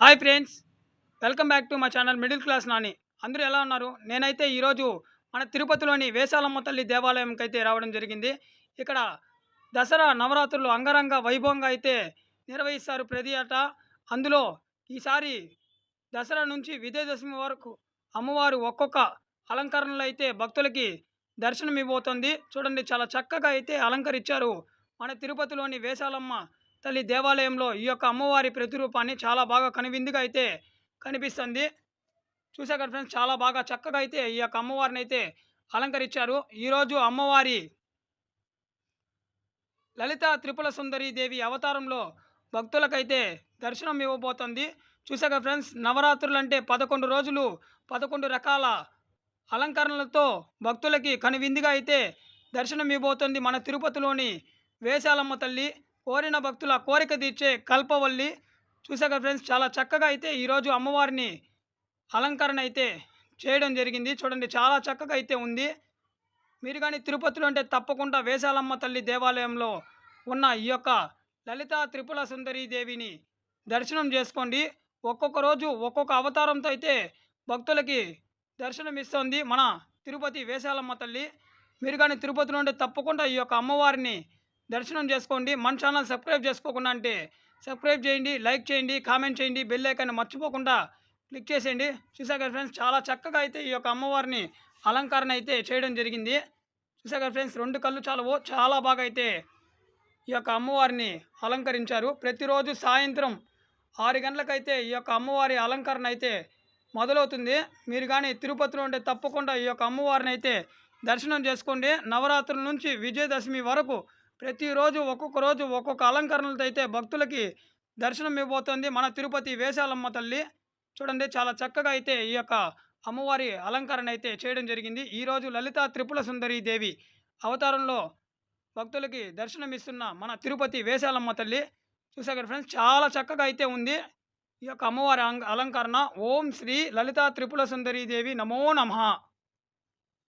Hi friends, welcome back to మా channel middle class Nani. అందరూ ఎలా ఉన్నారు? నేనైతే ఈరోజు మన తిరుపతిలోని వేసాలమ్మ తల్లి దేవాలయంకి అయితే రావడం జరిగింది. ఇక్కడ దసరా నవరాత్రులు అంగరంగ వైభవంగా అయితే నిర్వహిస్తారు ప్రతి ఏటా. అందులో ఈసారి దసరా నుంచి విజయదశమి వరకు అమ్మవారు ఒక్కొక్క అలంకరణలో అయితే భక్తులకి దర్శనం ఇవ్వబోతుంది. చూడండి, చాలా చక్కగా అయితే అలంకరించారు మన తిరుపతిలోని వేసాలమ్మ తల్లి దేవాలయంలో. ఈ యొక్క అమ్మవారి ప్రతిరూపాన్ని చాలా బాగా కనువిందుగా అయితే కనిపిస్తుంది. చూసా కదా ఫ్రెండ్స్, చాలా బాగా చక్కగా అయితే ఈ యొక్క అమ్మవారిని అయితే అలంకరించారు. ఈరోజు అమ్మవారి లలిత త్రిపుల సుందరి దేవి అవతారంలో భక్తులకైతే దర్శనం ఇవ్వబోతుంది. చూసాక ఫ్రెండ్స్, నవరాత్రులు అంటే 11 రోజులు 11 రకాల అలంకరణలతో భక్తులకి కనువిందుగా అయితే దర్శనం ఇవ్వబోతుంది మన తిరుపతిలోని వేసాలమ్మ తల్లి. కోరిన భక్తుల కోరిక తీర్చే కల్పవల్లి. చూసాక ఫ్రెండ్స్, చాలా చక్కగా అయితే ఈరోజు అమ్మవారిని అలంకరణ అయితే చేయడం జరిగింది. చూడండి, చాలా చక్కగా అయితే ఉంది. మీరు కానీ తిరుపతిలో అంటే తప్పకుండా వేసాలమ్మ తల్లి దేవాలయంలో ఉన్న ఈ యొక్క లలిత త్రిపుల సుందరి దేవిని దర్శనం చేసుకోండి. ఒక్కొక్క రోజు ఒక్కొక్క అవతారంతో అయితే భక్తులకి దర్శనం ఇస్తుంది మన తిరుపతి వేసాలమ్మ తల్లి. మీరు కానీ తిరుపతిలో ఉంటే తప్పకుండా ఈ యొక్క అమ్మవారిని దర్శనం చేసుకోండి. మన ఛానల్ సబ్స్క్రైబ్ చేసుకోకుండా అంటే సబ్స్క్రైబ్ చేయండి, లైక్ చేయండి, కామెంట్ చేయండి, బెల్ ఐకాన్ మర్చిపోకుండా క్లిక్ చేసేయండి. చూసాక ఫ్రెండ్స్, చాలా చక్కగా అయితే ఈ యొక్క అమ్మవారిని అలంకరణ అయితే చేయడం జరిగింది. చూసాక ఫ్రెండ్స్, 2 కళ్ళు చాలవు, చాలా బాగా అయితే ఈ యొక్క అమ్మవారిని అలంకరించారు. ప్రతిరోజు సాయంత్రం 6 గంటలకైతే ఈ యొక్క అమ్మవారి అలంకరణ అయితే మొదలవుతుంది. మీరు కానీ తిరుపతిలో ఉంటే తప్పకుండా ఈ యొక్క అమ్మవారిని అయితే దర్శనం చేసుకోండి. నవరాత్రుల నుంచి విజయదశమి వరకు ప్రతిరోజు ఒక్కొక్క రోజు ఒక్కొక్క అలంకరణలతో అయితే భక్తులకి దర్శనం ఇవ్వబోతుంది మన తిరుపతి వేసాలమ్మ తల్లి. చూడండి, చాలా చక్కగా అయితే ఈ యొక్క అమ్మవారి అలంకరణ అయితే చేయడం జరిగింది. ఈరోజు లలిత త్రిపుల సుందరి దేవి అవతారంలో భక్తులకి దర్శనం ఇస్తున్న మన తిరుపతి వేసాలమ్మ తల్లి. చూసారు ఫ్రెండ్స్, చాలా చక్కగా అయితే ఉంది ఈ యొక్క అమ్మవారి అలంకరణ. ఓం శ్రీ లలిత త్రిపుల సుందరి దేవి నమో నమః.